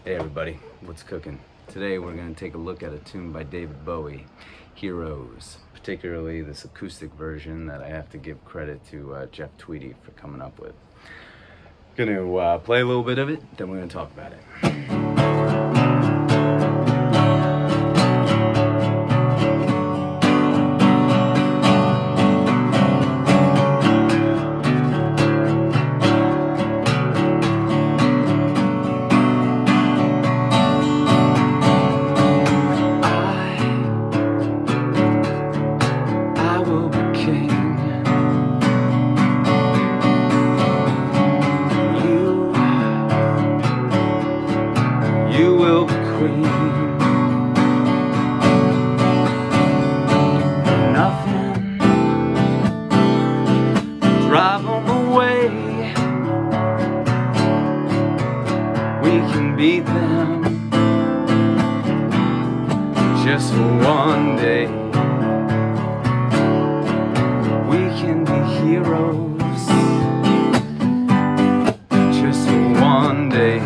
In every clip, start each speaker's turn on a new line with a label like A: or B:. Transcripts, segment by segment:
A: Hey everybody, what's cooking? Today we're going to take a look at a tune by David Bowie, Heroes, particularly this acoustic version that I have to give credit to Jeff Tweedy for coming up with. Going to play a little bit of it, then we're going to talk about it. You will be queen. Nothing drive them away. We can beat them just for one day. We can be heroes just for one day.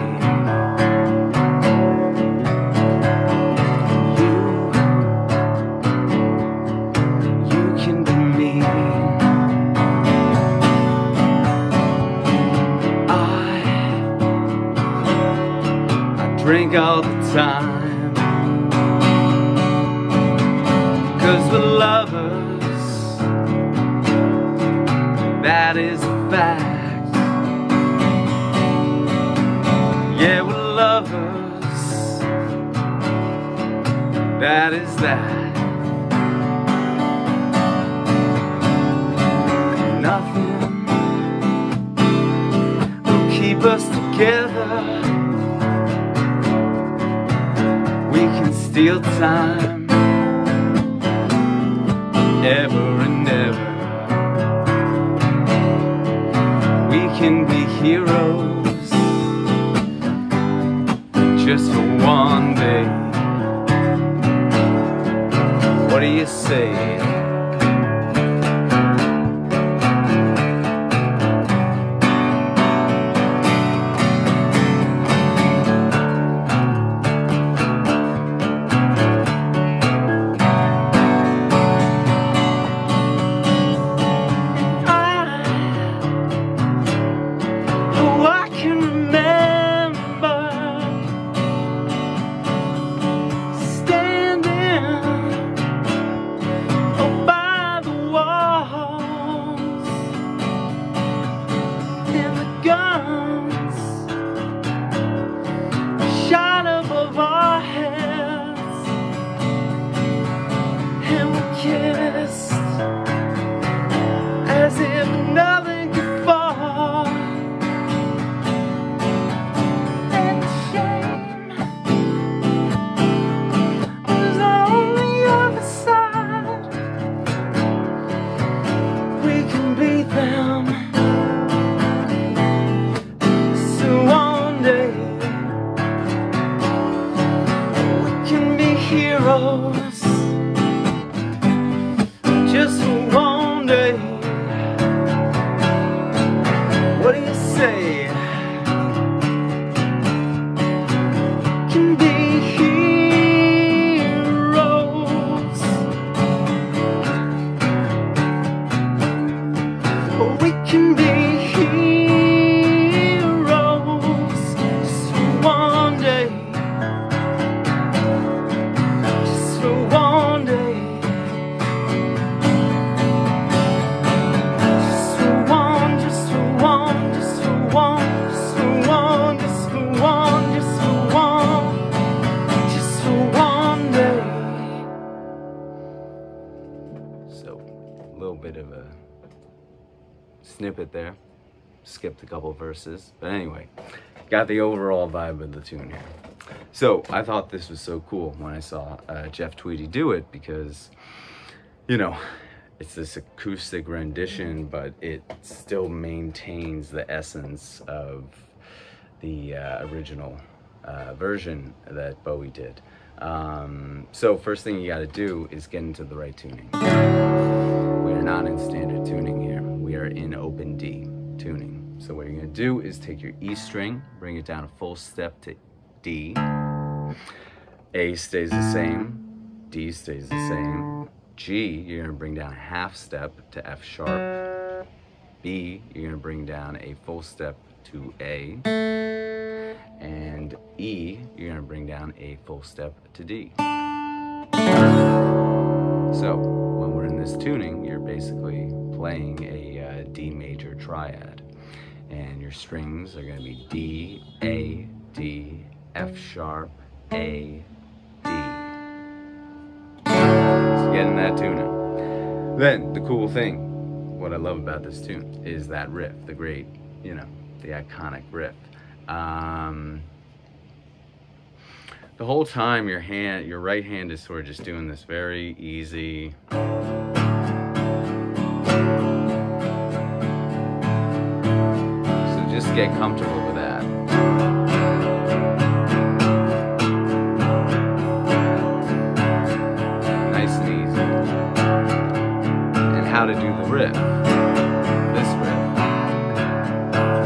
A: Drink all the time, 'cause we're lovers, that is a fact. Yeah, we're lovers, that is that. Nothing will keep us together. We can steal time, ever and ever. We can be heroes just for one day. What do you say? As if nothing could fall, and the shame was on the other side. We can beat them, so one day we can be heroes just for one day. What do you say? Can be heroes. We can be heroes just for one day. Just for one day. So, a little bit of a snippet there, skipped a couple verses, but anyway, got the overall vibe of the tune here. So, I thought this was so cool when I saw Jeff Tweedy do it, because, you know, it's this acoustic rendition, but it still maintains the essence of the original version that Bowie did. So first thing you got to do is get into the right tuning. We are not in standard tuning here. We are in open D tuning. So what you're going to do is take your E string, bring it down a full step to D. A stays the same, D stays the same. G, you're gonna bring down a half step to F sharp. B, you're gonna bring down a full step to A. And E, you're gonna bring down a full step to D. So when we're in this tuning, you're basically playing a D major triad. And your strings are gonna be D, A, D, F sharp, A, D. So getting that tuning. Then the cool thing, what I love about this tune is that riff, the great, you know, the iconic riff. The whole time your right hand is sort of just doing this very easy. So just get comfortable with that. Nice and easy. And how to do the riff. This riff.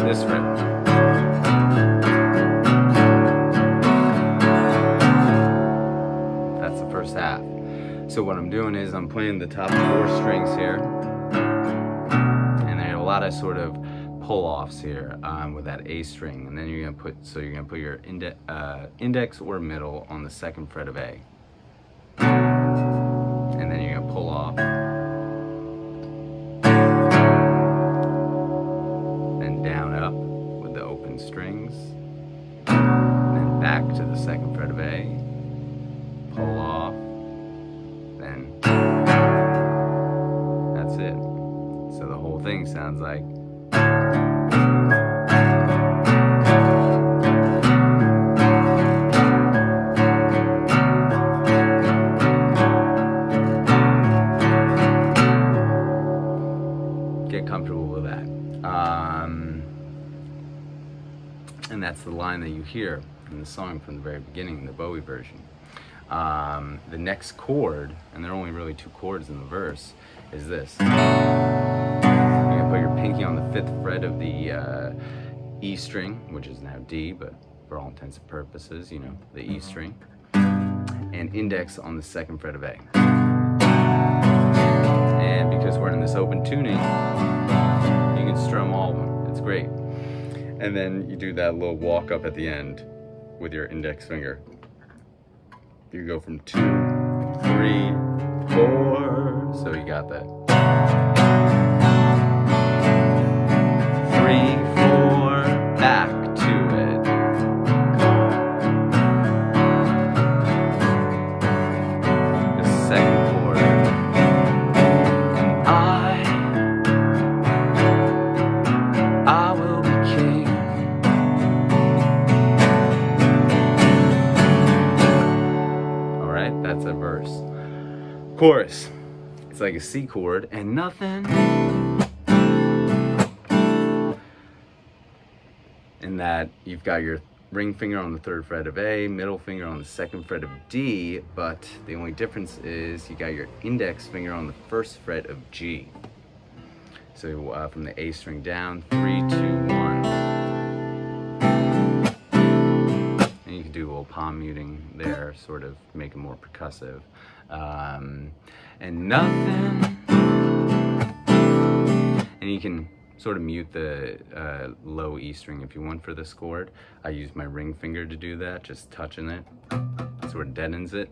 A: This riff. Half. So what I'm doing is I'm playing the top 4 strings here, and there are a lot of sort of pull-offs here with that A string, and then you're gonna put your index or middle on the 2nd fret of A, and then you're gonna pull off, then down up with the open strings, and then back to the 2nd fret of A, pull off, then that's it. So the whole thing sounds like get comfortable with that. And that's the line that you hear in the song from the very beginning, the Bowie version. The next chord, and there are only really 2 chords in the verse, is this. You're gonna put your pinky on the 5th fret of the E string, which is now D, but for all intents and purposes, you know, the E string, and index on the 2nd fret of A. And because we're in this open tuning, you can strum all of them. It's great. And then you do that little walk up at the end with your index finger. You go from 2, 3, 4, so you got that. 3, 4, back to it. The 2nd chord. And I will be king. That's a verse. Chorus. It's like a C chord and nothing. In that you've got your ring finger on the 3rd fret of A, middle finger on the 2nd fret of D, but the only difference is you got your index finger on the 1st fret of G. So from the A string down, 3, 2, 1. You can do a little palm muting there, sort of make it more percussive. And nothing. And you can sort of mute the low E string if you want for this chord. I use my ring finger to do that, just touching it. Sort of deadens it.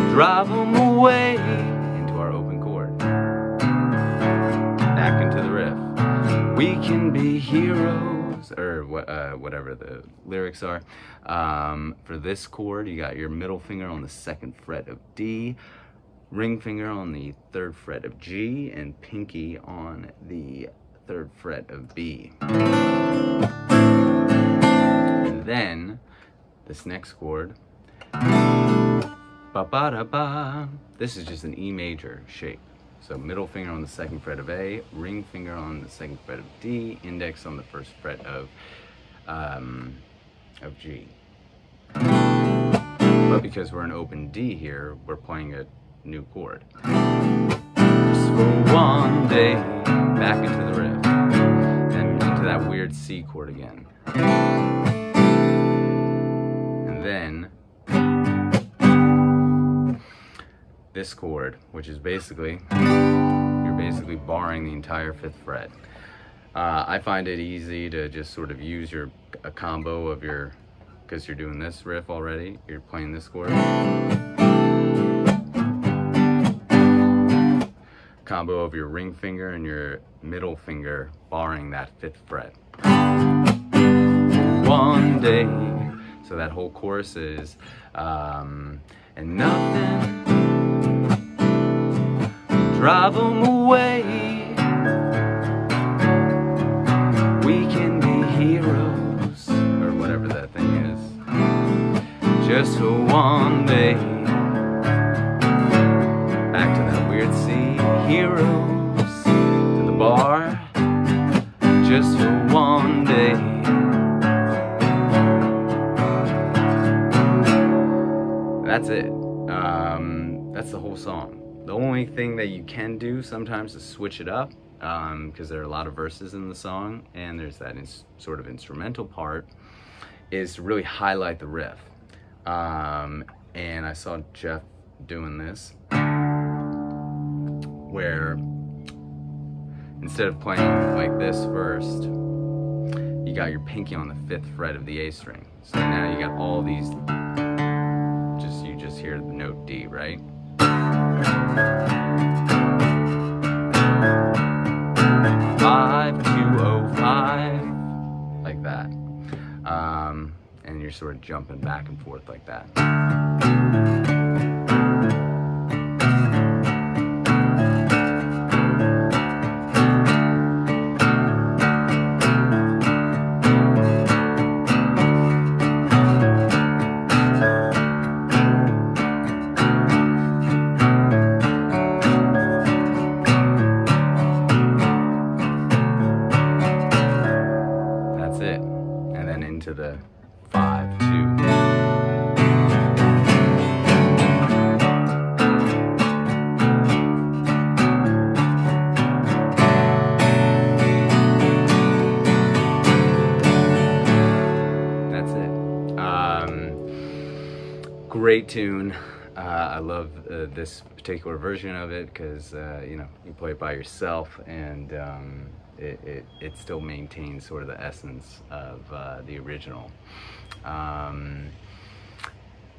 A: Drive them away into our open chord. Back into the riff. We can be heroes. Or whatever the lyrics are. For this chord, you got your middle finger on the 2nd fret of D, ring finger on the 3rd fret of G, and pinky on the 3rd fret of B. And then, this next chord, ba-ba-da-ba, this is just an E major shape. So middle finger on the 2nd fret of A, ring finger on the 2nd fret of D, index on the 1st fret of G. But because we're in open D here, we're playing a new chord. Just for one day, back into the riff, and into that weird C chord again. And then this chord, which is basically, you're basically barring the entire 5th fret. I find it easy to just sort of use a combo of your, because you're doing this riff already, you're playing this chord. Combo of your ring finger and your middle finger barring that 5th fret. One day, so that whole chorus is, and nothing drive them away. We can be heroes, or whatever that thing is, just for one day. Back to that weird C. Heroes to the bar, just for one day. That's it. That's the whole song. The only thing that you can do sometimes is switch it up, because there are a lot of verses in the song, and there's that sort of instrumental part, is to really highlight the riff. And I saw Jeff doing this, where instead of playing like this first, you got your pinky on the 5th fret of the A string. So now you got all these, you just hear the note D, right? 5205, like that. And you're sort of jumping back and forth like that. It, and then into the 5-2. That's it. Great tune. I love this particular version of it because you know, you play it by yourself, and it still maintains sort of the essence of the original. A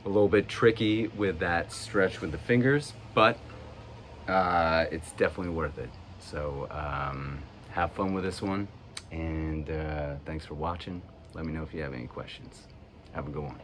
A: little bit tricky with that stretch with the fingers, but it's definitely worth it. So have fun with this one, and thanks for watching. Let me know if you have any questions. Have a good one.